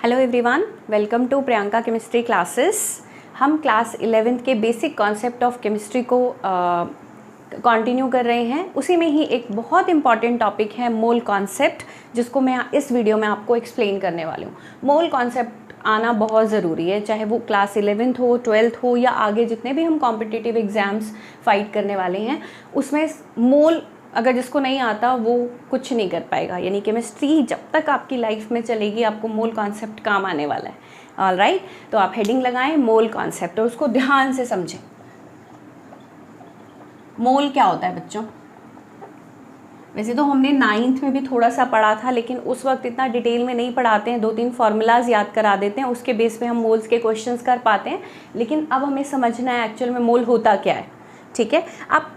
Hello everyone, welcome to Priyanka chemistry classes. हम class 11th के basic concept of chemistry को continue कर रहे हैं। उसी में ही एक बहुत इंपॉर्टेंट टॉपिक है मोल कॉन्सेप्ट, जिसको मैं इस वीडियो में आपको एक्सप्लेन करने वाली हूँ। मोल कॉन्सेप्ट आना बहुत ज़रूरी है, चाहे वो क्लास 11th हो, 12th हो या आगे जितने भी हम कॉम्पिटिटिव एग्ज़ाम्स फाइट करने वाले हैं, उसमें मोल अगर जिसको नहीं आता वो कुछ नहीं कर पाएगा। यानी केमिस्ट्री जब तक आपकी लाइफ में चलेगी आपको मोल कॉन्सेप्ट काम आने वाला है। ऑल राइट, तो आप हेडिंग लगाएं मोल कॉन्सेप्ट और उसको ध्यान से समझें। मोल क्या होता है बच्चों? वैसे तो हमने 9th में भी थोड़ा सा पढ़ा था, लेकिन उस वक्त इतना डिटेल में नहीं पढ़ाते हैं, 2-3 फार्मूलाज याद करा देते हैं, उसके बेस पे हम मोल्स के क्वेश्चंस कर पाते हैं। लेकिन अब हमें समझना है एक्चुअल में मोल होता क्या है। ठीक है, आप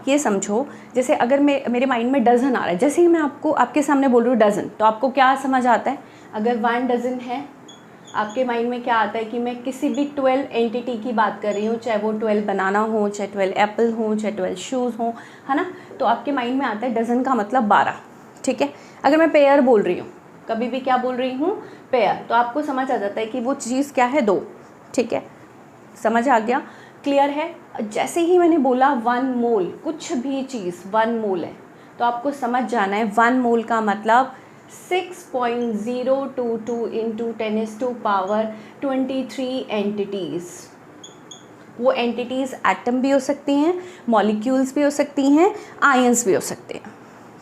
ये समझो, जैसे अगर मेरे माइंड में डजन आ रहा है, जैसे ही मैं आपके सामने बोल रही हूँ डजन, तो आपको क्या समझ आता है? अगर 1 डजन है, आपके माइंड में क्या आता है कि मैं किसी भी 12 एंटिटी की बात कर रही हूँ, चाहे वो 12 बनाना हो, चाहे 12 एप्पल हो, चाहे 12 शूज़ हो, है ना। तो आपके माइंड में आता है डजन का मतलब 12। ठीक है, अगर मैं पेयर बोल रही हूँ, कभी भी क्या बोल रही हूँ? पेयर, तो आपको समझ आ जाता है कि वो चीज़ क्या है? 2। ठीक है, समझ आ गया? क्लियर है? जैसे ही मैंने बोला 1 मोल, कुछ भी चीज़ 1 मोल है, तो आपको समझ जाना है 1 मोल का मतलब 6.022 इंटू 10⁻23 एंटिटीज़। वो एंटिटीज़ एटम भी हो सकती हैं, मॉलिक्यूल्स भी हो सकती हैं, आयंस भी हो सकते हैं।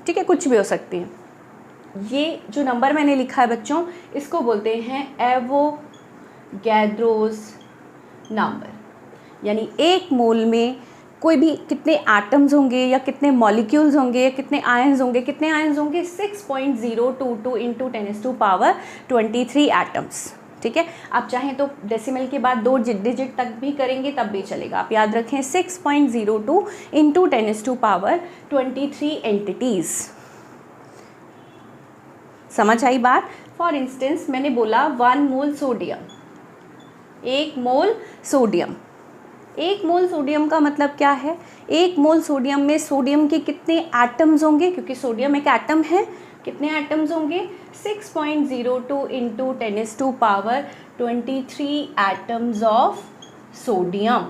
ठीक है, कुछ भी हो सकती हैं। ये जो नंबर मैंने लिखा है बच्चों, इसको बोलते हैं एवोगैड्रोस नंबर। यानी एक मोल में कोई भी कितने एटम्स होंगे या कितने मॉलिक्यूल्स होंगे या कितने आयंस होंगे? 6.022 इंटू 10⁻23 एटम्स। ठीक है, आप चाहें तो डेसिमल के बाद 2 डिजिट तक भी करेंगे तब भी चलेगा। आप याद रखें 6.02 इंटू 10⁻23 एंटिटीज़। समझ आई बात? फॉर इंस्टेंस मैंने बोला 1 मोल सोडियम, 1 मोल सोडियम। 1 मोल सोडियम का मतलब क्या है? 1 मोल सोडियम में सोडियम के कितने एटम्स होंगे? क्योंकि सोडियम एक एटम है, कितने एटम्स होंगे? 6.02 इंटू 10⁻23 एटम्स ऑफ सोडियम।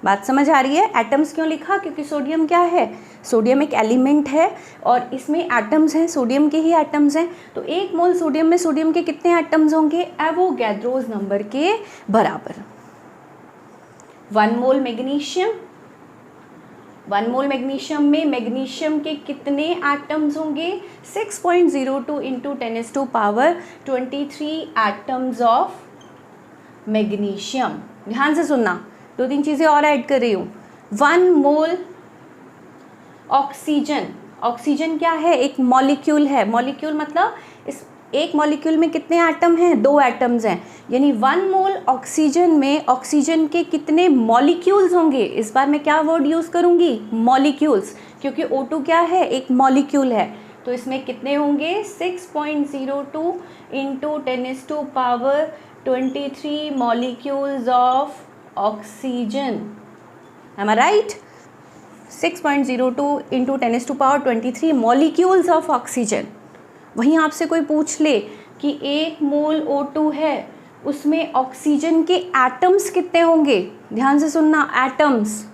बात समझ आ रही है? एटम्स क्यों लिखा? क्योंकि सोडियम क्या है? सोडियम एक एलिमेंट है और इसमें एटम्स हैं, सोडियम के ही एटम्स हैं। तो 1 मोल सोडियम में सोडियम के कितने एटम्स होंगे? एवोगैड्रोस नंबर के बराबर। 1 मोल मैग्नीशियम, 1 मोल मैग्नीशियम में मैग्नीशियम के कितने एटम्स होंगे? 6.02 इंटू 10⁻23 एटम्स ऑफ मैग्नीशियम। ध्यान से सुनना, 2-3 चीज़ें और ऐड कर रही हूँ। 1 मोल ऑक्सीजन, ऑक्सीजन क्या है? एक मॉलिक्यूल है। मॉलिक्यूल मतलब इस एक मॉलिक्यूल में कितने एटम हैं? 2 एटम्स हैं। यानी 1 मोल ऑक्सीजन में ऑक्सीजन के कितने मॉलिक्यूल्स होंगे? इस बार मैं क्या वर्ड यूज़ करूँगी? मॉलिक्यूल्स, क्योंकि O2 क्या है? एक मॉलिक्यूल है। तो इसमें कितने होंगे? 6.02 into 10⁻23 molecules of oxygen. Am I right? 6.02 into 10⁻23 molecules of oxygen. वहीं आपसे कोई पूछ ले कि 1 मोल O2 है, उसमें ऑक्सीजन के एटम्स कितने होंगे? ध्यान से सुनना, एटम्स,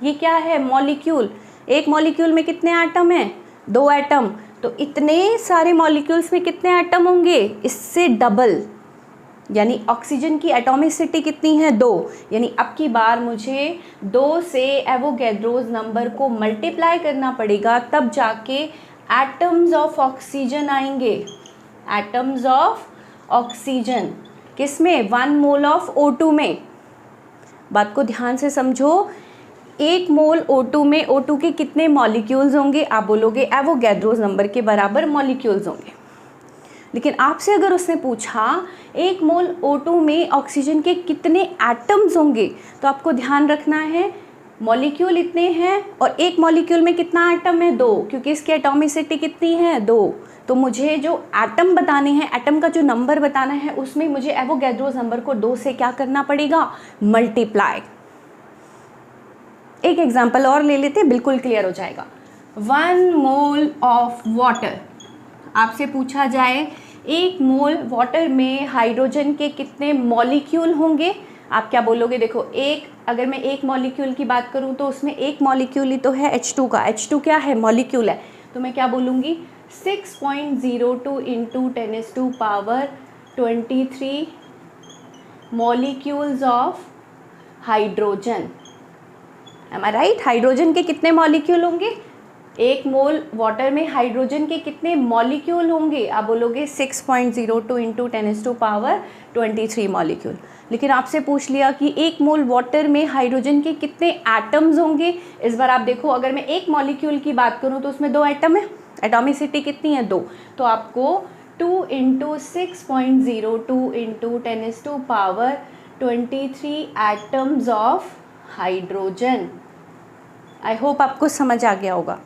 ये क्या है? मॉलिक्यूल। एक मॉलिक्यूल में कितने एटम हैं? 2 एटम। तो इतने सारे मॉलिक्यूल्स में कितने एटम होंगे? इससे डबल। यानी ऑक्सीजन की एटॉमिसिटी कितनी है? 2। यानी अब की बार मुझे 2 से एवोगैड्रोस नंबर को मल्टीप्लाई करना पड़ेगा, तब जाके एटम्स ऑफ ऑक्सीजन आएंगे। एटम्स ऑफ ऑक्सीजन किस में? 1 मोल ऑफ O2 में। बात को ध्यान से समझो, 1 मोल O2 में O2 के कितने मॉलिक्यूल्स होंगे? आप बोलोगे एवोगैड्रोस नंबर के बराबर मॉलिक्यूल्स होंगे। लेकिन आपसे अगर उसने पूछा 1 मोल O2 में ऑक्सीजन के कितने एटम्स होंगे, तो आपको ध्यान रखना है मॉलिक्यूल इतने हैं और एक मॉलिक्यूल में कितना एटम है? 2, क्योंकि इसकी एटॉमिसिटी कितनी है? 2। तो मुझे जो एटम बताने हैं, एटम का जो नंबर बताना है, उसमें मुझे एवोगैड्रोस नंबर को 2 से क्या करना पड़ेगा? मल्टीप्लाई। एक एग्जांपल और ले लेते, बिल्कुल क्लियर हो जाएगा। 1 मोल ऑफ वाटर, आपसे पूछा जाए 1 मोल वाटर में हाइड्रोजन के कितने मॉलिक्यूल होंगे? आप क्या बोलोगे? देखो, अगर मैं एक मॉलिक्यूल की बात करूं तो उसमें एक मॉलिक्यूल ही तो है H2 का। H2 क्या है? मॉलिक्यूल है। तो मैं क्या बोलूँगी? 6.02 into 10⁻23 molecules of hydrogen. Am I right? Hydrogen के कितने मॉलिक्यूल होंगे? 1 मोल वाटर में हाइड्रोजन के कितने मॉलिक्यूल होंगे? आप बोलोगे 6.02 इंटू 10⁻23 मॉलिक्यूल। लेकिन आपसे पूछ लिया कि 1 मोल वाटर में हाइड्रोजन के कितने एटम्स होंगे। इस बार आप देखो, अगर मैं एक मॉलिक्यूल की बात करूं तो उसमें 2 एटम है। एटॉमिसिटी कितनी है? 2। तो आपको 2 into 6.02 into 10⁻23 atoms of hydrogen. I hope आपको समझ आ गया होगा।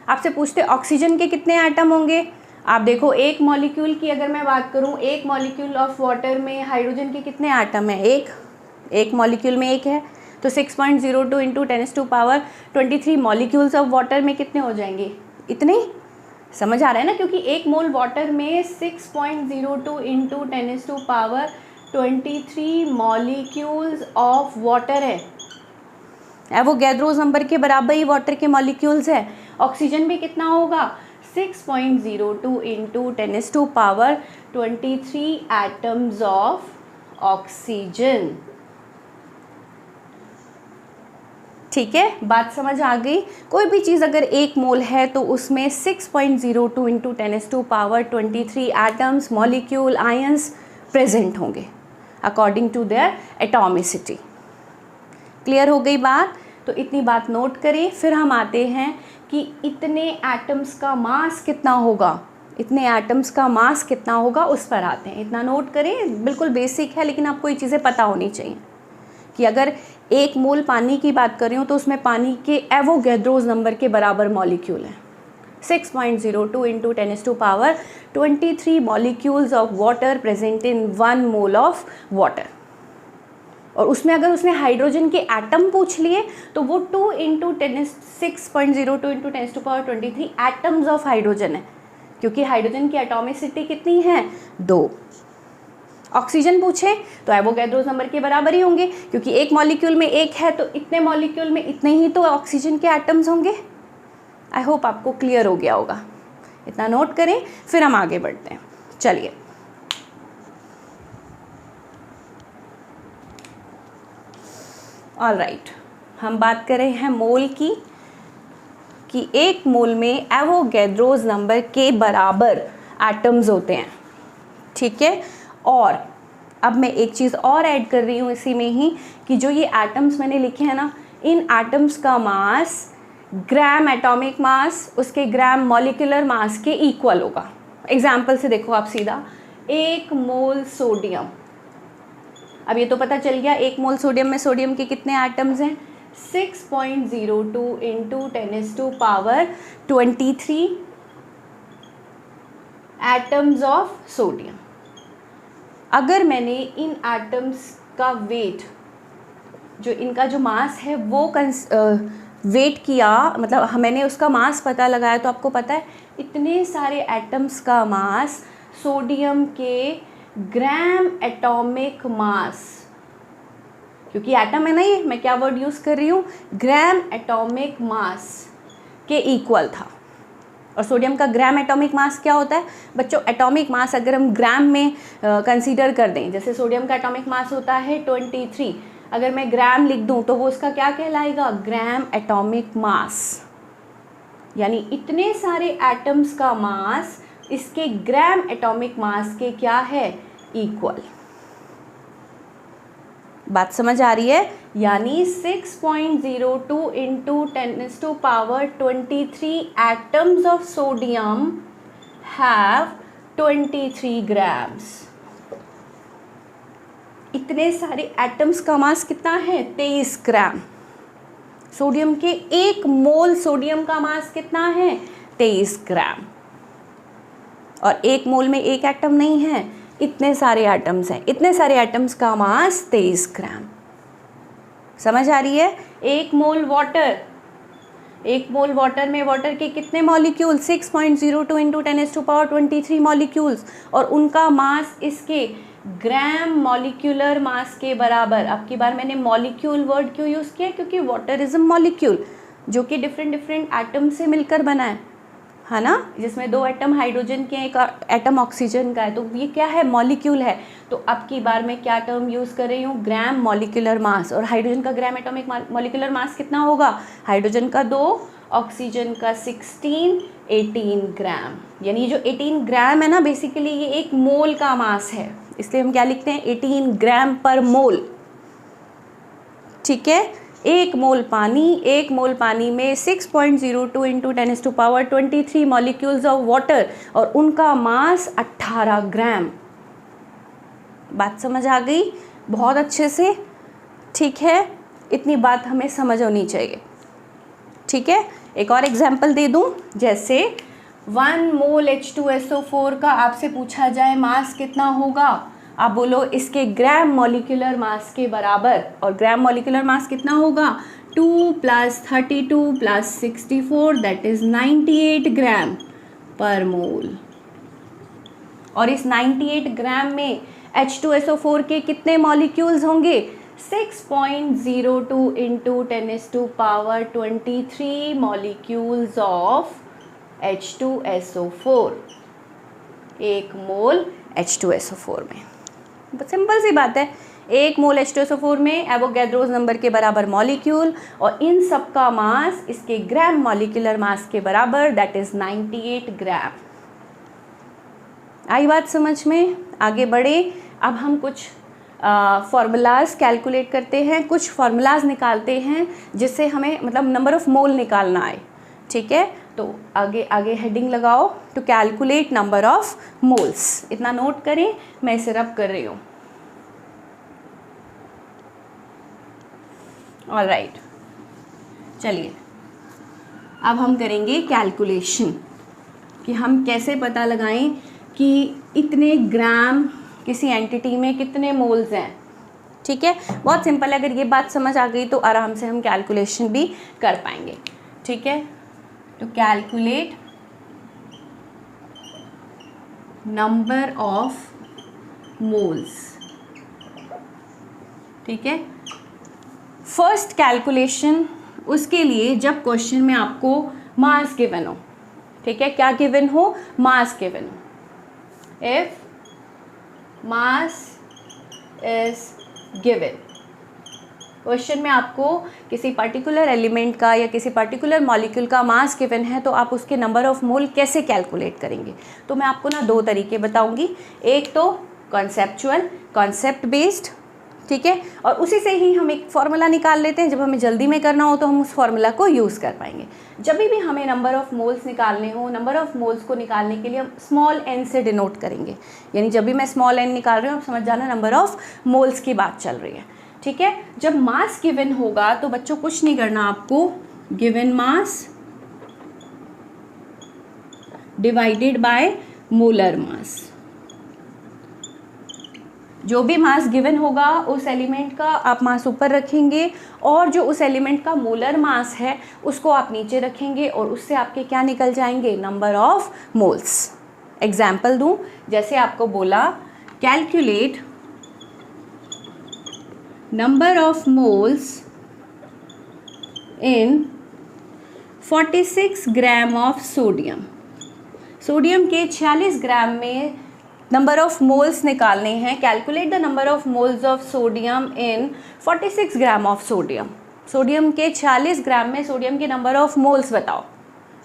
आपसे पूछते ऑक्सीजन के कितने एटम होंगे? आप देखो, एक मॉलिक्यूल की अगर मैं बात करूं, एक मॉलिक्यूल ऑफ वाटर में हाइड्रोजन के कितने एटम है? एक मॉलिक्यूल में एक है। तो 6.02 इंटू 10⁻23 मॉलिक्यूल्स ऑफ वाटर में कितने हो जाएंगे? इतने। समझ आ रहा है ना? क्योंकि एक मोल वाटर में 6.02 इंटू 10⁻23 मॉलिक्यूल्स ऑफ वाटर है। एवोगैड्रोस नंबर के बराबर ही वाटर के मॉलिक्यूल्स है। ऑक्सीजन भी कितना होगा? 6.02 इंटू 10⁻23 एटम्स ऑफ ऑक्सीजन। ठीक है, बात समझ आ गई? कोई भी चीज़ अगर 1 मोल है तो उसमें 6.02 into 10⁻23 atoms, molecule, ions present होंगे according to their atomicity. Clear हो गई बात? तो इतनी बात नोट करें। फिर हम आते हैं कि इतने एटम्स का मास कितना होगा। इतने एटम्स का मास कितना होगा उस पर आते हैं। इतना नोट करें, बिल्कुल बेसिक है, लेकिन आपको ये चीज़ें पता होनी चाहिए कि अगर 1 मोल पानी की बात कर रही हूँ तो उसमें पानी के एवोगैड्रोस नंबर के बराबर मॉलिक्यूल हैं। 6.02 into 10⁻23 molecules of water present in 1 mole of water. और उसमें अगर उसने हाइड्रोजन के एटम पूछ लिए तो वो 2 into 6.02 into 10⁻23 atoms of hydrogen है, क्योंकि हाइड्रोजन की एटॉमिसिटी कितनी है? 2। ऑक्सीजन पूछे तो एवोगैड्रोस नंबर के बराबर ही होंगे, क्योंकि एक मॉलिक्यूल में एक है तो इतने मॉलिक्यूल में इतने ही तो ऑक्सीजन के एटम्स होंगे। आई होप आपको क्लियर हो गया होगा। इतना नोट करें, फिर हम आगे बढ़ते हैं। चलिए, ऑल राइट, हम बात कर रहे हैं मोल की, कि 1 मोल में एवोगैड्रोस नंबर के बराबर एटम्स होते हैं। ठीक है, और अब मैं एक चीज़ और ऐड कर रही हूँ इसी में ही, कि जो ये एटम्स मैंने लिखे हैं ना, इन एटम्स का मास ग्राम एटॉमिक मास उसके ग्राम मॉलिक्यूलर मास के इक्वल होगा। एग्जाम्पल से देखो आप सीधा, 1 मोल सोडियम। अब ये तो पता चल गया 1 मोल सोडियम में सोडियम के कितने एटम्स हैं? 6.02 इंटू 10⁻23 एटम्स ऑफ सोडियम। अगर मैंने इन एटम्स का वेट, जो इनका जो मास है वो वेट किया, मतलब मैंने उसका मास पता लगाया, तो आपको पता है इतने सारे एटम्स का मास सोडियम के ग्राम एटॉमिक मास, क्योंकि एटम है ना ये, मैं क्या वर्ड यूज़ कर रही हूँ? ग्राम एटॉमिक मास के इक्वल था। और सोडियम का ग्राम एटॉमिक मास क्या होता है बच्चों? एटॉमिक मास अगर हम ग्राम में कंसीडर कर दें, जैसे सोडियम का एटॉमिक मास होता है 23, अगर मैं ग्राम लिख दूं तो वो उसका क्या कहलाएगा? Gram atomic mass. यानी इतने सारे एटम्स का मास इसके ग्राम एटॉमिक मास के क्या है? इक्वल। बात समझ आ रही है? यानी 6.02 into 10⁻23 atoms of sodium have 23 grams. इतने सारे एटम्स का मास कितना है? 23 ग्राम। सोडियम के 1 मोल सोडियम का मास कितना है? 23 ग्राम। और 1 मोल में एक एटम नहीं है, इतने सारे एटम्स हैं। इतने सारे एटम्स का मास 23 ग्राम। समझ आ रही है? 1 मोल वाटर, 1 मोल वाटर में वाटर के कितने मॉलिक्यूल, 6.02 इंटू 10⁻23 मॉलिक्यूल्स, और उनका मास इसके ग्राम मॉलिक्यूलर मास के बराबर। अब की बार मैंने मॉलिक्यूल वर्ड क्यों यूज़ किया, क्योंकि वाटर इज अ मॉलिक्यूल जो कि डिफरेंट डिफरेंट एटम से मिलकर बना है ना, जिसमें 2 एटम हाइड्रोजन के, एक एटम ऑक्सीजन का है, तो ये क्या है, मॉलिक्यूल है। तो अब की बार मैं क्या टर्म यूज़ कर रही हूँ, ग्राम मॉलिक्यूलर मास। और हाइड्रोजन का ग्राम एटॉमिक मॉलिक्यूलर मास कितना होगा, हाइड्रोजन का 2, ऑक्सीजन का 16, 18 ग्राम। यानी जो 18 ग्राम है ना, बेसिकली ये एक मोल का मास है, इसलिए हम क्या लिखते हैं, 18 ग्राम पर मोल। ठीक है, 1 मोल पानी में 6.02 इंटू 10⁻23 मॉलिक्यूल्स ऑफ वाटर, और उनका मास 18 ग्राम। बात समझ आ गई बहुत अच्छे से? ठीक है, इतनी बात हमें समझ होनी चाहिए। ठीक है, एक और एग्जाम्पल दे दूं, जैसे 1 मोल H2SO4 का आपसे पूछा जाए मास कितना होगा, आप बोलो इसके ग्राम मॉलिक्यूलर मास के बराबर, और ग्राम मॉलिक्यूलर मास कितना होगा, 2 + 32 + 64 दैट इज 98 ग्राम पर मोल। और इस 98 ग्राम में H2SO4 के कितने मॉलिक्यूल्स होंगे, 6.02 into 10⁻23 molecules of H2SO4, 1 mole H2SO4 में। सिंपल सी बात है, 1 मोल H2SO4 में एवोगैड्रोस नंबर के बराबर मॉलिक्यूल, और इन सब का मास इसके ग्राम मॉलिक्यूलर मास के बराबर, दैट इज 98 ग्राम। आई बात समझ में? आगे बढ़े, अब हम कुछ फॉर्मूलाज कैलकुलेट करते हैं, कुछ फॉर्मूलाज निकालते हैं जिससे हमें मतलब नंबर ऑफ मोल निकालना आए। ठीक है, तो आगे आगे हेडिंग लगाओ, to calculate number of moles. इतना नोट करें, मैं इसे रब कर रही हूँ। ऑलराइट, चलिए अब हम करेंगे कैलकुलेशन कि हम कैसे पता लगाएं कि इतने ग्राम किसी एंटिटी में कितने मोल्स हैं। ठीक है, बहुत सिंपल है, अगर ये बात समझ आ गई तो आराम से हम कैलकुलेशन भी कर पाएंगे। ठीक है, to calculate number of moles। ठीक है, फर्स्ट कैलकुलेशन उसके लिए जब क्वेश्चन में आपको मास गिवन हो। ठीक है, क्या गिवन हो, मास गिवन हो। If mass is given, question में आपको किसी पर्टिकुलर एलिमेंट का या किसी पर्टिकुलर मॉलिक्यूल का मास गिवन है, तो आप उसके नंबर ऑफ मोल कैसे कैलकुलेट करेंगे। तो मैं आपको ना 2 तरीके बताऊंगी, एक तो कॉन्सेप्चुअल, कॉन्सेप्ट बेस्ड। ठीक है, और उसी से ही हम एक फार्मूला निकाल लेते हैं, जब हमें जल्दी में करना हो तो हम उस फार्मूला को यूज़ कर पाएंगे। जब भी हमें नंबर ऑफ मोल्स निकालने हो, नंबर ऑफ मोल्स को निकालने के लिए हम स्मॉल n से डिनोट करेंगे। यानी जब भी मैं स्मॉल n निकाल रही हूँ, आप समझ जाना नंबर ऑफ मोल्स की बात चल रही है। ठीक है, जब मास गिवन होगा तो बच्चों कुछ नहीं करना आपको, given mass divided by molar mass. जो भी मास गिवन होगा उस एलिमेंट का आप मास ऊपर रखेंगे, और जो उस एलिमेंट का मोलर मास है उसको आप नीचे रखेंगे, और उससे आपके क्या निकल जाएंगे, नंबर ऑफ मोल्स। एग्जाम्पल दूं, जैसे आपको बोला calculate number of moles in 46 gram of sodium. Sodium के 46 ग्राम में नंबर ऑफ मोल्स निकालने हैं। Calculate the number of moles of sodium in 46 gram of sodium. Sodium के 46 ग्राम में सोडियम के नंबर ऑफ मोल्स बताओ।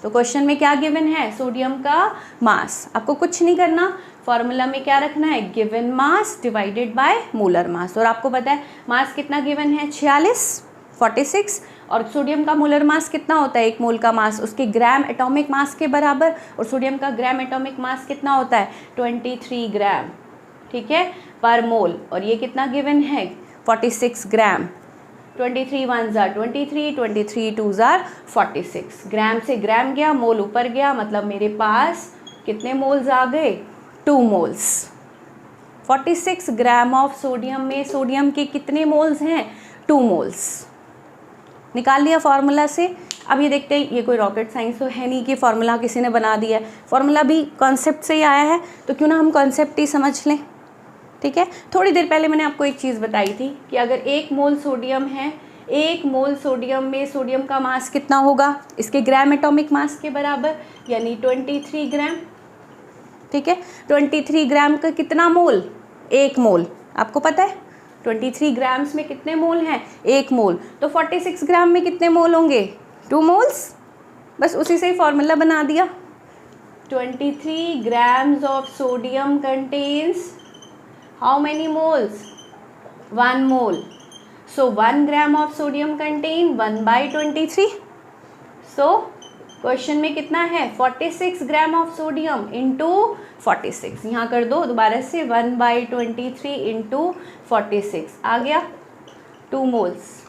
तो क्वेश्चन में क्या गिवन है, सोडियम का मास। आपको कुछ नहीं करना, फॉर्मूला में क्या रखना है, given mass divided by molar mass. और आपको पता है मास कितना गिवन है, 46, और सोडियम का मोलर मास कितना होता है, 1 मोल का मास उसके ग्राम एटॉमिक मास के बराबर, और सोडियम का ग्राम एटॉमिक मास कितना होता है, 23 ग्राम। ठीक है, पर मोल। और ये कितना गिवन है, 46 ग्राम। 23 1 जार 23, 23 2 जार 46। ग्राम से ग्राम गया, मोल ऊपर गया, मतलब मेरे पास कितने मोल्स आ गए, 2 मोल्स। 46 ग्राम ऑफ सोडियम में सोडियम के कितने मोल्स हैं, 2 मोल्स। निकाल लिया फॉर्मूला से। अब ये देखते हैं, ये कोई रॉकेट साइंस तो है नहीं कि फार्मूला किसी ने बना दिया है, फार्मूला भी कॉन्सेप्ट से ही आया है, तो क्यों ना हम कॉन्सेप्ट ही समझ लें। ठीक है, थोड़ी देर पहले मैंने आपको एक चीज़ बताई थी कि अगर 1 मोल सोडियम है, 1 मोल सोडियम में सोडियम का मास कितना होगा, इसके ग्राम एटॉमिक मास के बराबर, यानी 23 ग्राम। ठीक है, 23 ग्राम का कितना मोल, 1 मोल, आपको पता है 23 ग्राम्स में कितने मोल हैं, 1 मोल, तो 46 ग्राम में कितने मोल होंगे, 2 मोल्स। बस उसी से ही फॉर्मूला बना दिया। 23 grams of sodium contains how many moles, 1 mole. So 1 gram of sodium contain 1/23. So question में कितना है, 46 ग्राम ऑफ सोडियम इंटू 46, यहाँ कर दो दोबारा से, 1/23 इंटू 46 आ गया 2 मोल्स।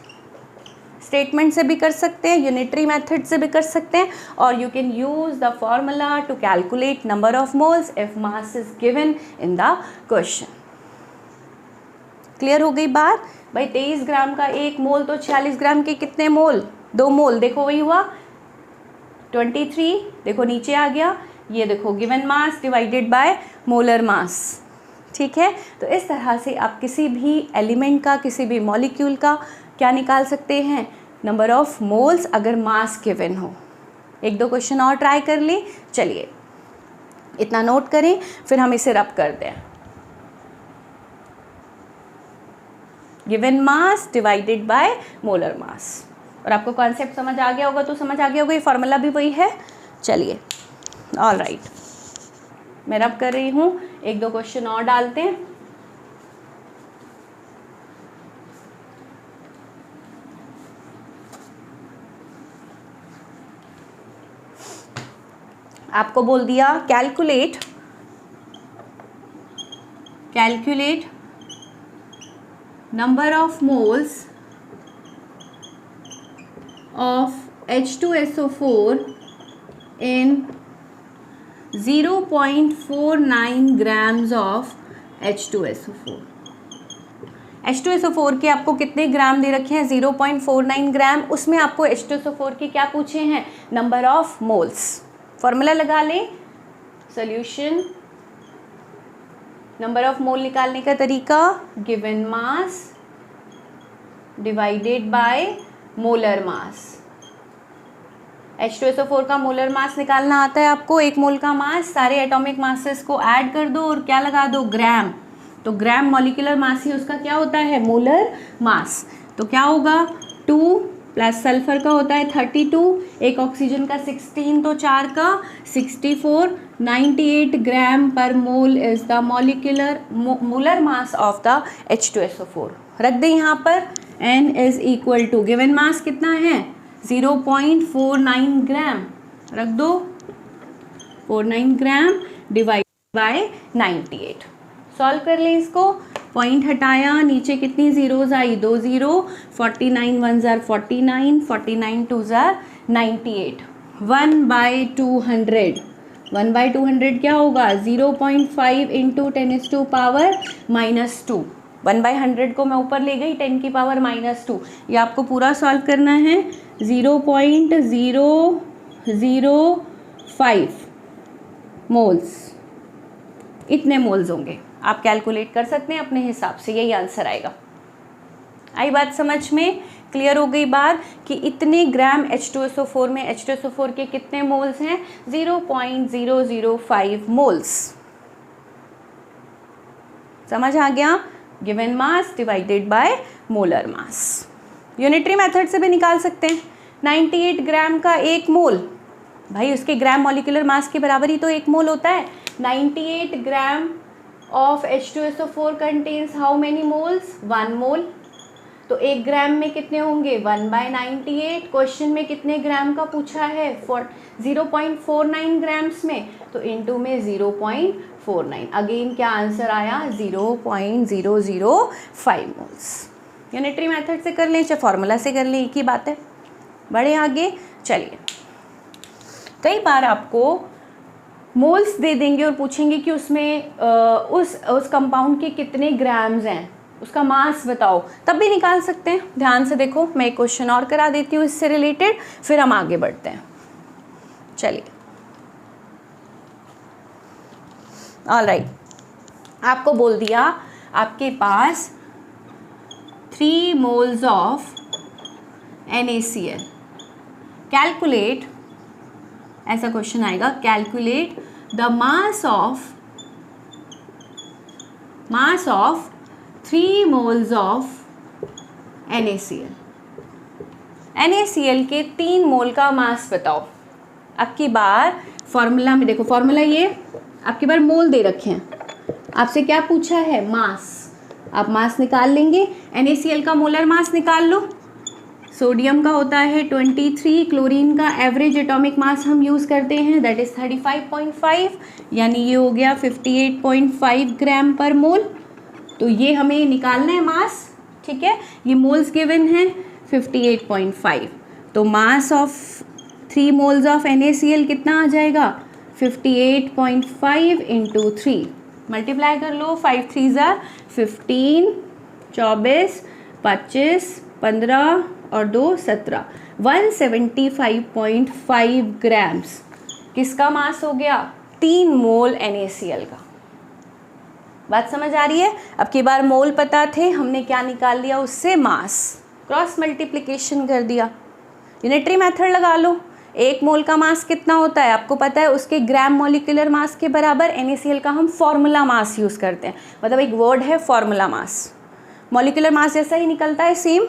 स्टेटमेंट से भी कर सकते हैं, यूनिटरी मेथड से भी कर सकते हैं, और you can use the formula to calculate number of moles if mass is given in the question. Clear हो गई बात भाई। 23 ग्राम का 1 मोल तो 46 ग्राम के कितने मोल, 2 मोल। देखो वही हुआ 23, देखो नीचे आ गया, ये देखो given mass divided by molar mass. ठीक है, तो इस तरह से आप किसी भी एलिमेंट का, किसी भी मॉलिक्यूल का क्या निकाल सकते हैं, नंबर ऑफ मोल्स, अगर मास गिवन हो। 1-2 क्वेश्चन और ट्राई कर लें, चलिए इतना नोट करें, फिर हम इसे रब कर दें। Given mass divided by molar mass, और आपको कॉन्सेप्ट समझ आ गया होगा, तो समझ आ गया होगा, ये फार्मूला भी वही है। चलिए ऑल राइट, मैं रब कर रही हूँ, 1-2 क्वेश्चन और डालते हैं। आपको बोल दिया calculate number of moles of H2SO4 in 0.49 grams of H2SO4। H2SO4 के आपको कितने ग्राम दे रखे हैं, 0.49 ग्राम, उसमें आपको H2SO4 के क्या पूछे हैं, नंबर ऑफ मोल्स। फॉर्मूला लगा लें, सॉल्यूशन, नंबर ऑफ मोल निकालने का तरीका, given mass divided by molar mass. H2SO4 का मोलर मास निकालना आता है आपको, 1 मोल का मास, सारे एटॉमिक मासेस को ऐड कर दो और क्या लगा दो, ग्राम। तो ग्राम मॉलिक्यूलर मास ही उसका क्या होता है, मोलर मास। तो क्या होगा, 2 प्लस सल्फर का होता है 32, एक ऑक्सीजन का 16, तो 4 का 64, 98 ग्राम पर mole is the molar mass of the H2SO4। रख दें यहाँ पर, N is equal to, given mass कितना है, 0.49 ग्राम, रख दो 49 ग्राम डिवाइड बाय 98। सॉल्व कर लें इसको, पॉइंट हटाया, नीचे कितनी जीरोज आई, 2 0, 49 1 जार 49, 49 2 जार 98, 1/200, 1/200 क्या होगा, 0.5 इंटू 10⁻⁻²। 1/100 को मैं ऊपर ले गई, 10⁻⁻²। ये आपको पूरा सॉल्व करना है, 0.005 मोल्स, इतने मोल्स होंगे। आप कैलकुलेट कर सकते हैं अपने हिसाब से, यही आंसर आएगा। आई बात समझ में, क्लियर हो गई बात कि इतने ग्राम H2SO4 में H2SO4 के कितने मोल्स हैं, 0.005 मोल्स। समझ आ गया, given mass divided by molar mass. Unitary method से भी निकाल सकते हैं, 98 ग्राम का 1 मोल, भाई उसके ग्राम मॉलिक्यूलर मास के बराबर ही तो 1 मोल होता है। 98 gram of H2SO4 contains how many moles, 1 मोल। तो 1 ग्राम में कितने होंगे, 1/98। क्वेश्चन में कितने ग्राम का पूछा है, 0.49 ग्राम्स में, तो इनटू में 0.49। अगेन क्या आंसर आया, 0.005 मोल्स। यूनिटरी मेथड से कर लें चाहे फार्मूला से कर लें, एक ही बात है। बढ़े आगे, चलिए। कई बार आपको मोल्स दे देंगे और पूछेंगे कि उसमें उस कंपाउंड के कितने ग्राम्स हैं, उसका मास बताओ, तब भी निकाल सकते हैं। ध्यान से देखो, मैं एक क्वेश्चन और करा देती हूँ इससे रिलेटेड, फिर हम आगे बढ़ते हैं। चलिए, ऑलराइट, आपको बोल दिया आपके पास 3 moles ऑफ NaCl, कैलकुलेट, ऐसा क्वेश्चन आएगा, calculate the mass of 3 moles of NaCl। NaCl के 3 मोल का मास बताओ। अब की बार फॉर्मूला में देखो, फॉर्मूला ये आपकी बार मोल दे रखे हैं, आपसे क्या पूछा है, मास। आप मास निकाल लेंगे, NaCl का मोलर मास निकाल लो। सोडियम का होता है 23, क्लोरीन का एवरेज एटॉमिक मास हम यूज़ करते हैं, दैट इज़ 35.5, यानी ये हो गया 58.5 ग्राम पर मोल। तो ये हमें निकालना है मास, ठीक है। ये मोल्स गिवन है 58.5, तो mass of 3 moles of NaCl कितना आ जाएगा, 58.5 इंटू 3, मल्टीप्लाई कर लो, 5 3 15, 24, 25, 15 और 2 17, 175.5 ग्राम्स किसका मास हो गया, 3 मोल NaCl का। बात समझ आ रही है। अब की बार मोल पता थे, हमने क्या निकाल लिया उससे, मास, क्रॉस मल्टीप्लिकेशन कर दिया। यूनिटरी मेथड लगा लो, 1 मोल का मास कितना होता है आपको पता है, उसके ग्राम मॉलिक्यूलर मास के बराबर। NaCl का हम फॉर्मूला मास यूज़ करते हैं, मतलब एक वर्ड है फॉर्मूला मास, मॉलिक्यूलर मास जैसा ही निकलता है सेम।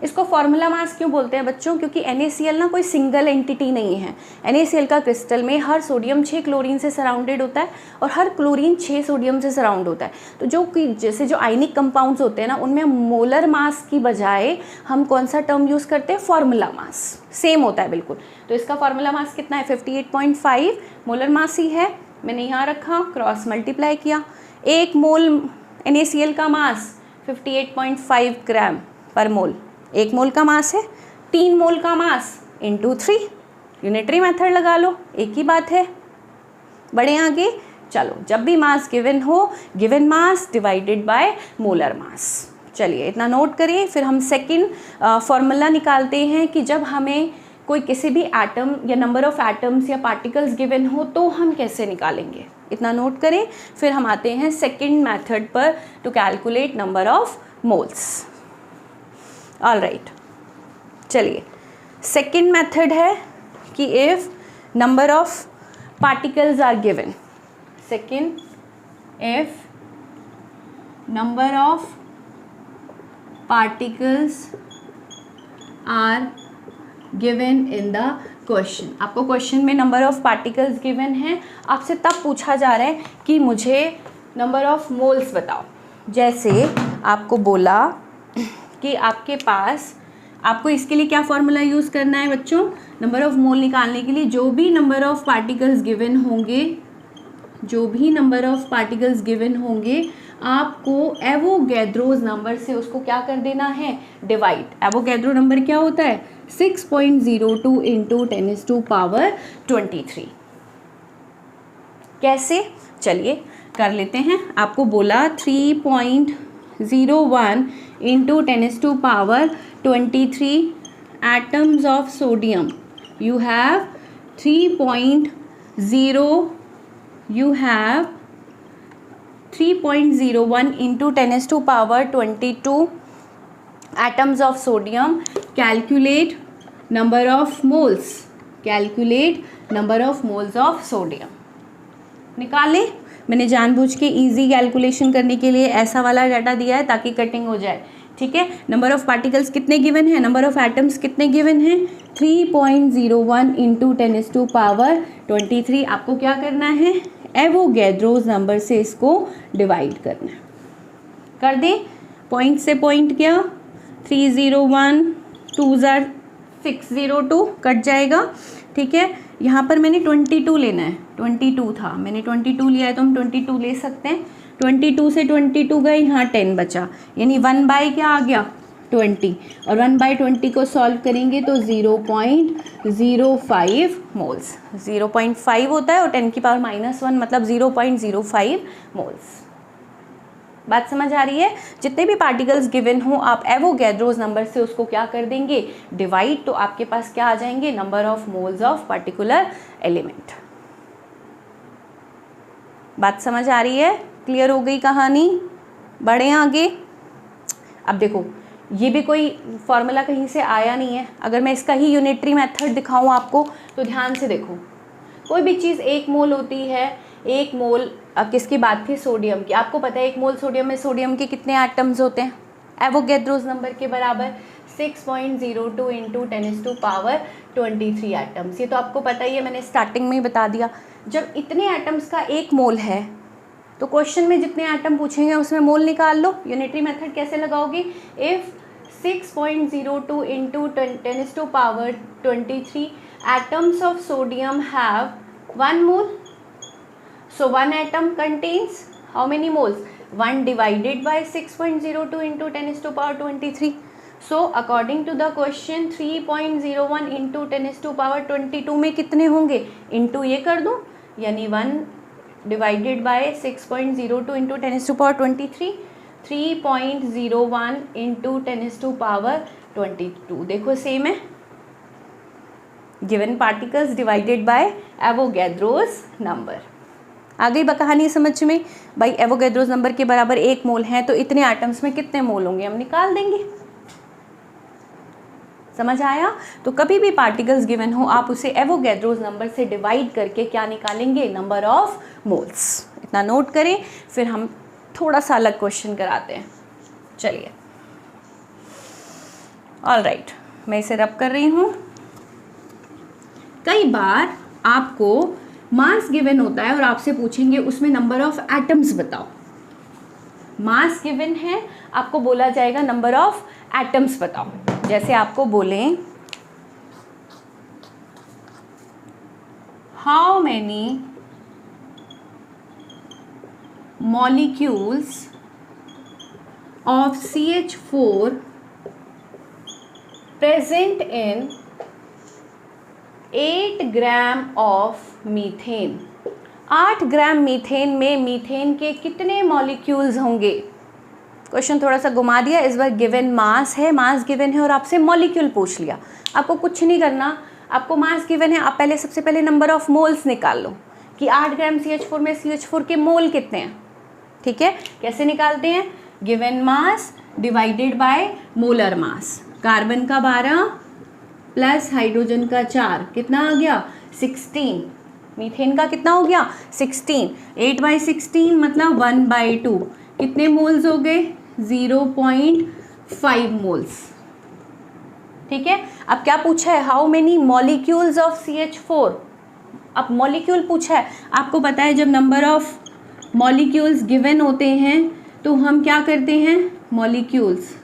इसको फॉर्मूला मास क्यों बोलते हैं बच्चों, क्योंकि NaCl ना कोई सिंगल एंटिटी नहीं है। NaCl का क्रिस्टल में हर सोडियम 6 क्लोरीन से सराउंडेड होता है और हर क्लोरीन 6 सोडियम से सराउंड होता है। तो जैसे जो आयनिक कंपाउंड्स होते हैं ना, उनमें मोलर मास की बजाय हम कौन सा टर्म यूज़ करते हैं, फॉर्मूला मास, सेम होता है बिल्कुल। तो इसका फॉर्मूला मास कितना है, 58.5, मोलर मास ही है, मैंने यहाँ रखा, क्रॉस मल्टीप्लाई किया। 1 मोल NaCl का मास 58.5 ग्राम पर मोल, 1 मोल का मास है, 3 मोल का मास इंटू 3, यूनिटरी मेथड लगा लो, एक ही बात है। बढ़े आगे, चलो, जब भी मास गिवन हो, given mass divided by molar mass. चलिए, इतना नोट करिए, फिर हम सेकंड फॉर्मूला निकालते हैं कि जब हमें कोई किसी भी एटम या नंबर ऑफ एटम्स या पार्टिकल्स गिवन हो तो हम कैसे निकालेंगे, इतना नोट करें। फिर हम आते हैं सेकंड मेथड पर, to calculate number of moles. All right, चलिए, सेकंड मेथड है कि if number of particles are given, second, if number of particles are given in the question. आपको क्वेश्चन में नंबर ऑफ पार्टिकल्स गिवन है, आपसे तब पूछा जा रहा है कि मुझे नंबर ऑफ मोल्स बताओ। जैसे आपको बोला कि आपके पास, आपको इसके लिए क्या फॉर्मूला यूज़ करना है बच्चों, नंबर ऑफ मोल निकालने के लिए जो भी नंबर ऑफ पार्टिकल्स गिवन होंगे, जो भी नंबर ऑफ पार्टिकल्स गिवन होंगे, आपको एवोगैड्रोज नंबर से उसको क्या कर देना है, डिवाइड। एवोगैड्रो नंबर क्या होता है, 6.02 इंटू 10⁻23। कैसे, चलिए कर लेते हैं। आपको बोला 3.01 into 10⁻23 atoms of sodium. You have 3.01 into 10⁻22 atoms of sodium. Calculate number of moles. Calculate number of moles of sodium. निकालें, मैंने जानबूझ के इजी कैलकुलेशन करने के लिए ऐसा वाला डाटा दिया है ताकि कटिंग हो जाए, ठीक है। नंबर ऑफ पार्टिकल्स कितने गिवन है, नंबर ऑफ एटम्स कितने गिवन हैं, 3.01 इंटू 10⁻23। आपको क्या करना है, एवोगैड्रोज नंबर से इसको डिवाइड करना है। कर दें, पॉइंट से पॉइंट क्या, 301, 2 ज़ार 602 कट जाएगा, ठीक है। यहाँ पर मैंने 22 लेना है, 22 था, मैंने 22 लिया है तो हम 22 ले सकते हैं। 22 से 22 गए, यहाँ 10 बचा, यानी 1/, क्या आ गया, 20, और 1/20 को सॉल्व करेंगे तो 0.05 मोल्स, 0.5 होता है और 10⁻⁻1 मतलब 0.05 मोल्स। बात समझ आ रही है? जितने भी पार्टिकल्स गिवन हो आप एवोगैड्रोस नंबर से उसको क्या कर देंगे, डिवाइड, तो आपके पास क्या आ जाएंगे, number of moles of particular element. बात समझ आ रही है? क्लियर हो गई कहानी? बढ़े आगे। अब देखो ये भी कोई फॉर्मूला कहीं से आया नहीं है, अगर मैं इसका ही यूनिटरी मेथड दिखाऊं आपको तो ध्यान से देखो, कोई भी चीज़ 1 मोल होती है, 1 मोल, अब किसकी बात थी, सोडियम की। आपको पता है 1 मोल सोडियम में सोडियम के कितने एटम्स होते हैं, एवोगैड्रोस नंबर के बराबर 6.02 इंटू 10⁻23 एटम्स। ये तो आपको पता ही है, मैंने स्टार्टिंग में ही बता दिया। जब इतने एटम्स का 1 मोल है तो क्वेश्चन में जितने एटम पूछेंगे उसमें मोल निकाल लो। यूनिटरी मेथड कैसे लगाओगे, if 6.02 into 10⁻23 atoms of sodium have 1 mole, so 1 atom contains how many moles, 1 divided by 6.02 into 10⁻23. So according to the question 3.01 into 10⁻22 में कितने होंगे, इंटू ये कर दो, यानी 1 डिवाइडेड बाय 6.02 इंटू 10⁻23, 3.01 इंटू 10⁻22। देखो सेम है, given particles divided by Avogadro's number. आ गई कहानी समझ में? भाई एवोगैड्रोस नंबर के बराबर 1 मोल है तो इतने एटम्स में कितने मोल होंगे हम निकाल देंगे। समझ आया? तो कभी भी पार्टिकल्स गिवन हो आप उसे एवोगैड्रोस नंबर से डिवाइड करके क्या निकालेंगे, नंबर ऑफ मोल्स। इतना नोट करें, फिर हम थोड़ा सा अलग क्वेश्चन कराते हैं। चलिए, ऑल राइट, मैं इसे रब कर रही हूँ। कई बार आपको मास गिवन होता है और आपसे पूछेंगे उसमें नंबर ऑफ एटम्स बताओ। मास गिवन है, आपको बोला जाएगा नंबर ऑफ एटम्स बताओ। जैसे आपको बोलें how many molecules of CH4 present in 8 gram of methane. 8 gram methane में मीथेन के कितने मॉलिक्यूल्स होंगे। क्वेश्चन थोड़ा सा घुमा दिया, इस बार गिवन मास है, मास गिवन है और आपसे मॉलिक्यूल पूछ लिया। आपको कुछ नहीं करना, आपको मास गिवन है, आप पहले सबसे पहले नंबर ऑफ मोल्स निकाल लो कि 8 ग्राम CH4 में CH4 के मोल कितने हैं। ठीक है, कैसे निकालते हैं, given mass divided by molar mass. Carbon का 12 प्लस हाइड्रोजन का 4 कितना आ गया, 16। मीथेन का कितना हो गया, 16। 8/16 मतलब 1/2, कितने मोल्स हो गए, 0.5 मोल्स। ठीक है, अब क्या पूछा है, how many molecules of CH4। अब मॉलिक्यूल पूछा है, आपको पता है जब नंबर ऑफ मॉलिक्यूल्स गिवन होते हैं तो हम क्या करते हैं, मॉलिक्यूल्स,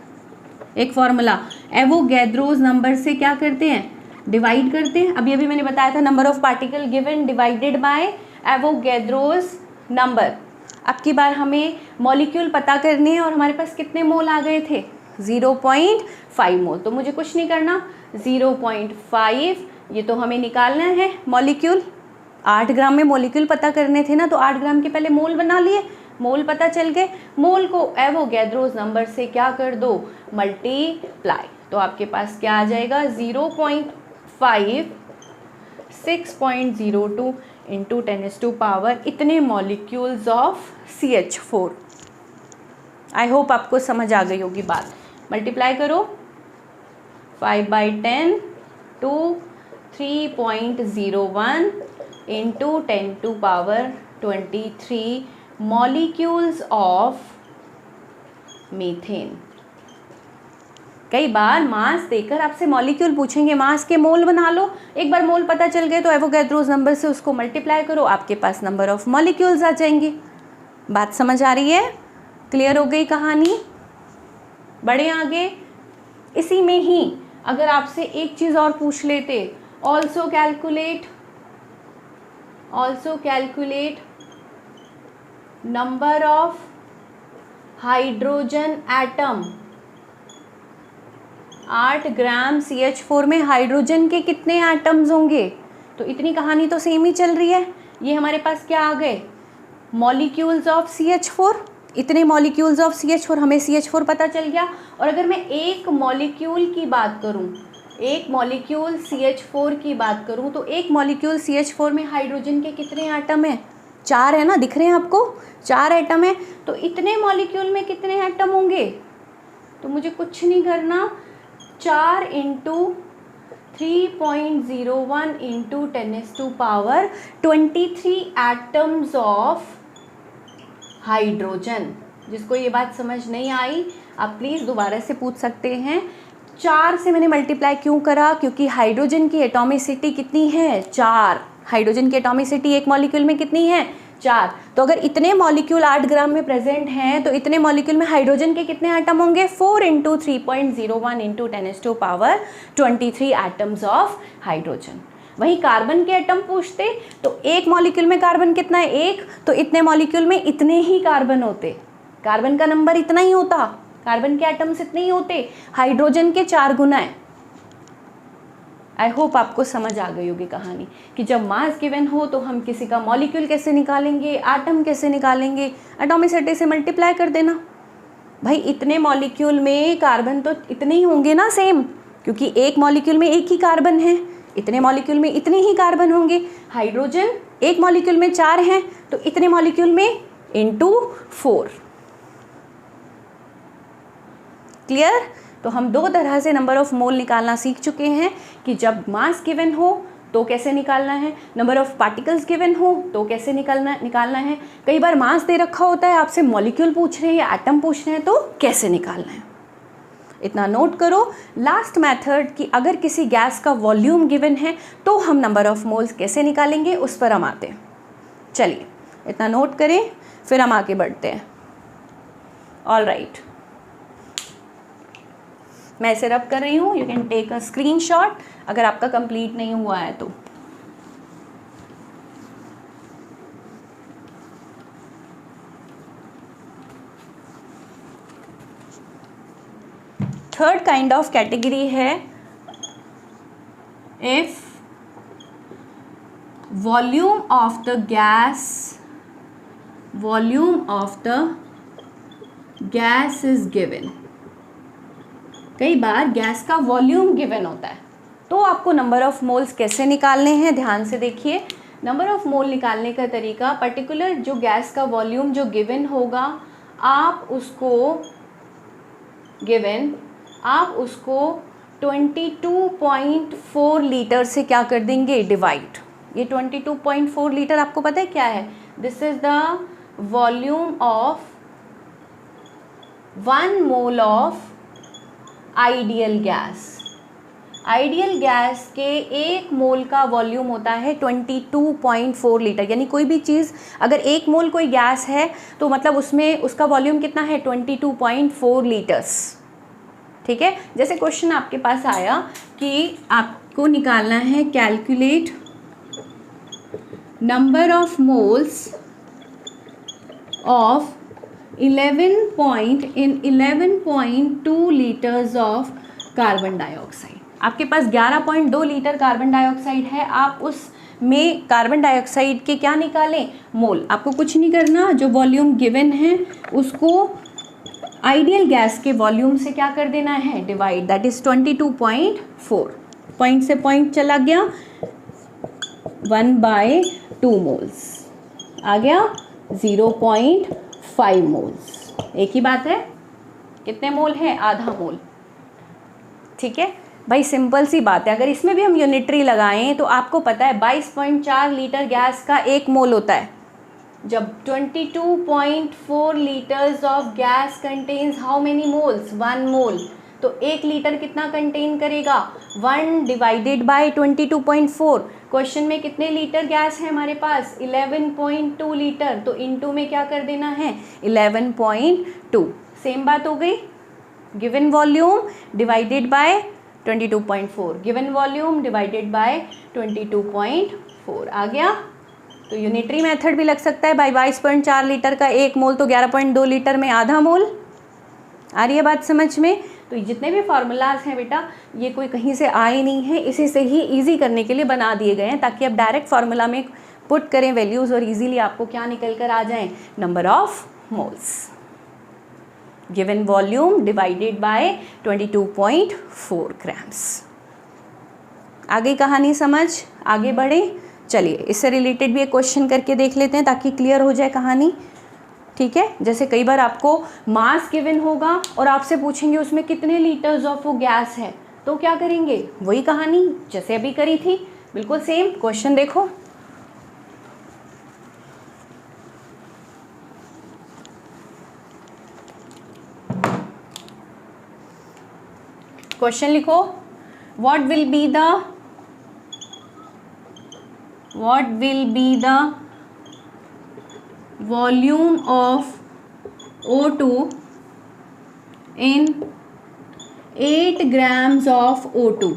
एक फॉर्मूला एवोगैड्रोस नंबर से क्या करते हैं, डिवाइड करते हैं। अभी मैंने बताया था number of particle given divided by Avogadro's number. अब की बार हमें मॉलिक्यूल पता करने हैं और हमारे पास कितने मोल आ गए थे, 0.5 मोल। तो मुझे कुछ नहीं करना, 0.5 ये तो हमें निकालना है मॉलिक्यूल। 8 ग्राम में मॉलिक्यूल पता करने थे ना, तो 8 ग्राम के पहले मोल बना लिए, मोल पता चल गए। मोल को एवोगैड्रोस नंबर से क्या कर दो, मल्टीप्लाई, तो आपके पास क्या आ जाएगा, 0.5 6.02 इंटू 10⁻, इतने molecules of CH4। I hope आपको समझ आ गई होगी बात। मल्टीप्लाई करो, 5/10 to 3.01 into 10⁻23 molecules of methane. कई बार मास देकर आपसे मॉलिक्यूल पूछेंगे, मास के मोल बना लो। एक बार मोल पता चल गए तो एवोगैड्रोस नंबर से उसको मल्टीप्लाई करो, आपके पास नंबर ऑफ मॉलिक्यूल्स आ जाएंगे। बात समझ आ रही है, क्लियर हो गई कहानी? बढ़े आगे। इसी में ही अगर आपसे एक चीज़ और पूछ लेते, also calculate number of hydrogen atom. 8 gram CH4 में हाइड्रोजन के कितने एटम्स होंगे, तो इतनी कहानी तो सेम ही चल रही है। ये हमारे पास क्या आ गए, मॉलिक्यूल्स ऑफ CH4। इतने मॉलिक्यूल्स ऑफ CH4, हमें CH4 पता चल गया। और अगर मैं एक मॉलिक्यूल की बात करूं, एक मॉलिक्यूल CH4 की बात करूं, तो एक मॉलिक्यूल CH4 में हाइड्रोजन के कितने एटम हैं? 4 है ना, दिख रहे हैं आपको, 4 एटम है। तो इतने मॉलिक्यूल में कितने एटम होंगे? तो मुझे कुछ नहीं करना, 4 × 3.01 × 10⁻23 एटम्स ऑफ हाइड्रोजन। जिसको ये बात समझ नहीं आई आप प्लीज़ दोबारा से पूछ सकते हैं। 4 से मैंने मल्टीप्लाई क्यों करा? क्योंकि हाइड्रोजन की एटॉमिसिटी कितनी है? 4। हाइड्रोजन की एटॉमिसिटी एक मॉलिक्यूल में कितनी है? 4। तो अगर इतने मॉलिक्यूल 8 ग्राम में प्रेजेंट हैं तो इतने मॉलिक्यूल में हाइड्रोजन के कितने एटम होंगे? 4 × 3.01 × 10⁻23 एटम्स ऑफ हाइड्रोजन। वहीं कार्बन के एटम पूछते तो एक मॉलिक्यूल में कार्बन कितना है? 1। तो इतने मॉलिक्यूल में इतने ही कार्बन होते, कार्बन का नंबर इतना ही होता, कार्बन के एटम्स इतने ही होते, हाइड्रोजन के 4 गुना है। आई होप आपको समझ आ गई होगी कहानी कि जब मास गिवन हो तो हम किसी का मॉलिक्यूल कैसे निकालेंगे, एटम कैसे निकालेंगे, एटॉमिसिटी से मल्टीप्लाई कर देना। भाई इतने मॉलिक्यूल में कार्बन तो इतने ही होंगे ना सेम, क्योंकि एक मॉलिक्यूल में एक ही कार्बन है, इतने मॉलिक्यूल में इतने ही कार्बन होंगे। हाइड्रोजन एक मॉलिक्यूल में 4 हैं तो इतने मॉलिक्यूल में × 4। क्लियर? तो हम 2 तरह से नंबर ऑफ मोल निकालना सीख चुके हैं कि जब मास गिवन हो तो कैसे निकालना है, नंबर ऑफ पार्टिकल्स गिवन हो तो कैसे निकालना है। कई बार मास दे रखा होता है, आपसे मॉलिक्यूल पूछ रहे हैं या एटम पूछ रहे हैं तो कैसे निकालना है। इतना नोट करो। लास्ट मेथड कि अगर किसी गैस का वॉल्यूम गिवन है तो हम नंबर ऑफ मोल्स कैसे निकालेंगे, उस पर हम आते हैं। चलिए इतना नोट करें, फिर हम आगे बढ़ते हैं। ऑल राइट, मैं इसे रब कर रही हूँ, you can take a screenshot अगर आपका कंप्लीट नहीं हुआ है तो। थर्ड काइंड ऑफ कैटेगरी है if volume of the gas is given. कई बार गैस का वॉल्यूम गिवन होता है तो आपको नंबर ऑफ मोल्स कैसे निकालने हैं, ध्यान से देखिए। नंबर ऑफ मोल निकालने का तरीका, पर्टिकुलर जो गैस का वॉल्यूम जो गिवन होगा आप उसको 22.4 लीटर से क्या कर देंगे? डिवाइड। ये 22.4 लीटर आपको पता है क्या है? This is the volume of 1 mole of ideal gas. Ideal gas के 1 मोल का वॉल्यूम होता है 22.4 लीटर। यानी कोई भी चीज़ अगर 1 मोल कोई गैस है तो मतलब उसमें उसका वॉल्यूम कितना है? 22.4 लीटर्स। ठीक है, जैसे क्वेश्चन आपके पास आया कि आपको निकालना है calculate number of moles of 11.2 litres of carbon dioxide. आपके पास 11.2 लीटर कार्बन डाइऑक्साइड है, आप उसमें कार्बन डाइऑक्साइड के क्या निकालें? मोल। आपको कुछ नहीं करना, जो वॉल्यूम गिवन है उसको आइडियल गैस के वॉल्यूम से क्या कर देना है? डिवाइड। That is 22.4। पॉइंट से पॉइंट चला गया, 1/2 मोल्स आ गया, 0.5 मोल्स। एक ही बात है, कितने मोल है? आधा मोल। ठीक है भाई, सिंपल सी बात है। अगर इसमें भी हम यूनिटरी लगाएं तो आपको पता है 22.4 लीटर गैस का 1 मोल होता है। जब 22.4 litres of gas contains how many moles? 1 मोल। तो 1 लीटर कितना कंटेन करेगा? 1 डिवाइडेड बाय 22.4। क्वेश्चन में कितने लीटर गैस है हमारे पास? 11.2 लीटर। तो इनटू में क्या कर देना है? 11.2। सेम बात हो गई, given volume divided by 22.4, given volume divided by 22.4 आ गया। तो यूनिटरी मेथड भी लग सकता है भाई। 22.4 लीटर का 1 मोल तो 11.2 लीटर में आधा मोल। आ रही है बात समझ में? तो जितने भी फार्मूलाज हैं बेटा, ये कोई कहीं से आए नहीं हैं, इसी से ही इजी करने के लिए बना दिए गए हैं ताकि आप डायरेक्ट फार्मूला में पुट करें वैल्यूज़ और इजीली आपको क्या निकल कर आ जाएं? Number of moles. Given volume divided by 22.4 grams. आगे कहानी समझ, आगे बढ़े। चलिए इससे रिलेटेड भी एक क्वेश्चन करके देख लेते हैं ताकि क्लियर हो जाए कहानी। ठीक है, जैसे कई बार आपको मास गिवन होगा और आपसे पूछेंगे उसमें कितने लीटर्स ऑफ वो गैस है, तो क्या करेंगे, वही कहानी जैसे अभी करी थी, बिल्कुल सेम। क्वेश्चन देखो, क्वेश्चन लिखो, what will be the volume of O2 in 8 grams of O2।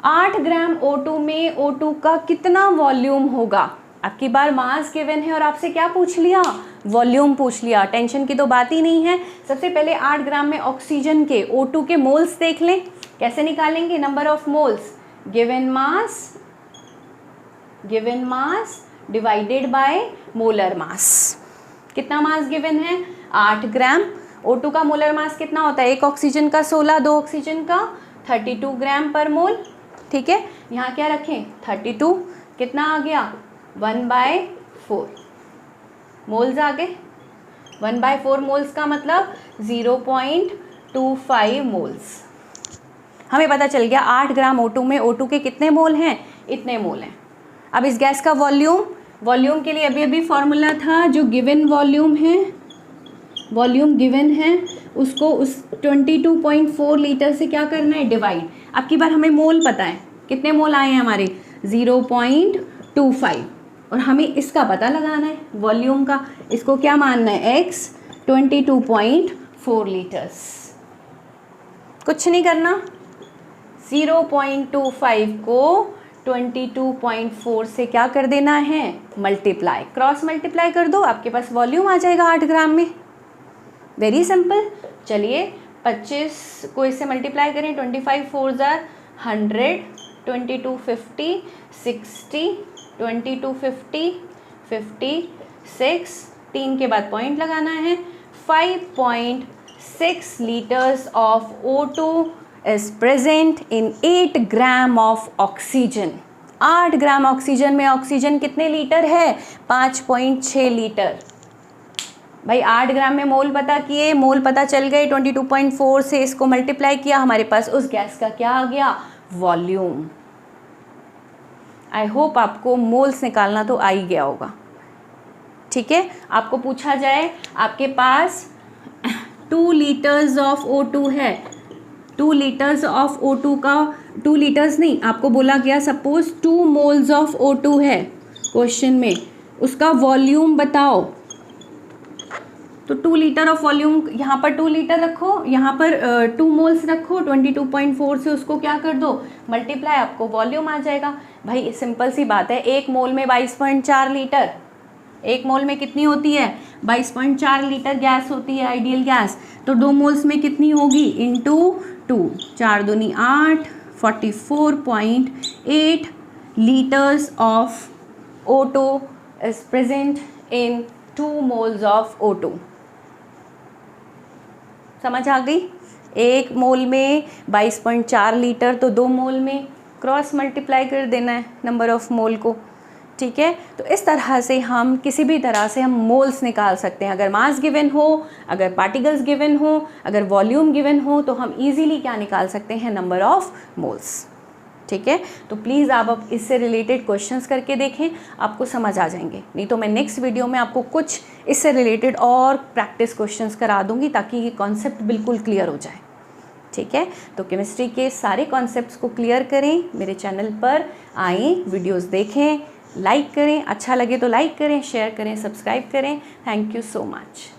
8 gram O2 में O2 का कितना वॉल्यूम होगा। अब की बार मास गिवन है और आपसे क्या पूछ लिया, वॉल्यूम पूछ लिया। टेंशन की तो बात ही नहीं है। सबसे पहले 8 ग्राम में ऑक्सीजन के O2 के मोल्स देख लें। कैसे निकालेंगे, number of moles, given mass divided by molar mass. कितना मास गिवन है, 8 ग्राम। O2 का मोलर मास कितना होता है, एक ऑक्सीजन का 16, दो ऑक्सीजन का 32 ग्राम पर मोल। ठीक है, यहाँ क्या रखें 32, कितना आ गया 1/4 मोल्स आ गए। 1/4 मोल्स का मतलब 0.25 मोल्स। हमें पता चल गया 8 ग्राम O2 में O2 के कितने मोल हैं, इतने मोल हैं। अब इस गैस का वॉल्यूम के लिए अभी फॉर्मूला था, जो गिवन वॉल्यूम गिवन है उसको उस 22.4 लीटर से क्या करना है, डिवाइड। अब की बार हमें मोल पता है, कितने मोल आए हैं हमारे 0.25, और हमें इसका पता लगाना है वॉल्यूम का। इसको क्या मानना है, x 22.4 लीटर्स। कुछ नहीं करना, 0.25 को 22.4 से क्या कर देना है, मल्टीप्लाई, क्रॉस मल्टीप्लाई कर दो, आपके पास वॉल्यूम आ जाएगा 8 ग्राम में। Very simple. चलिए 25 को इससे मल्टीप्लाई करें, 25 4 100, 22 50, 60, 22 50, 56, 3 के बाद पॉइंट लगाना है, 5.6 litres of O2 is present in 8 gram of oxygen. 8 gram oxygen में ऑक्सीजन कितने लीटर है, 5.6 लीटर। भाई 8 ग्राम में मोल पता किए, मोल पता चल गए, 22.4 से इसको मल्टीप्लाई किया, हमारे पास उस गैस का क्या आ गया, वॉल्यूम। आई होप आपको मोल्स निकालना तो आ ही गया होगा। ठीक है, आपको पूछा जाए आपके पास 2 लीटर्स ऑफ O2 है, 2 लीटर्स ऑफ O2 का, 2 लीटर्स नहीं, आपको बोला गया सपोज 2 मोल्स ऑफ O2 है क्वेश्चन में, उसका वॉल्यूम बताओ। तो 2 लीटर ऑफ वॉल्यूम, यहाँ पर 2 लीटर रखो, यहाँ पर 2 मोल्स रखो, 22.4 से उसको क्या कर दो, मल्टीप्लाई, आपको वॉल्यूम आ जाएगा। भाई सिंपल सी बात है, एक मोल में 22.4 लीटर, एक मोल में कितनी होती है, 22.4 लीटर गैस होती है आइडियल गैस। तो 2 मोल्स में कितनी होगी, इंटू 2, 4 दूनी 8, 44.8 litres of O2 is present in 2 moles of O2। समझ आ गई, एक मोल में 22.4 लीटर, तो 2 मोल में क्रॉस मल्टीप्लाई कर देना है नंबर ऑफ मोल को। ठीक है, तो इस तरह से हम किसी भी तरह से हम मोल्स निकाल सकते हैं। अगर मास गिवन हो, अगर पार्टिकल्स गिवन हो, अगर वॉल्यूम गिवन हो, तो हम इजीली क्या निकाल सकते हैं, नंबर ऑफ मोल्स। ठीक है, तो प्लीज़ आप अब इससे रिलेटेड क्वेश्चंस करके देखें, आपको समझ आ जाएंगे। नहीं तो मैं नेक्स्ट वीडियो में आपको कुछ इससे रिलेटेड और प्रैक्टिस क्वेश्चंस करा दूंगी ताकि ये कॉन्सेप्ट बिल्कुल क्लियर हो जाए। ठीक है, तो केमिस्ट्री के सारे कॉन्सेप्ट्स को क्लियर करें, मेरे चैनल पर आएँ, वीडियोज़ देखें, लाइक करें, अच्छा लगे तो लाइक करें, शेयर करें, सब्सक्राइब करें। Thank you so much.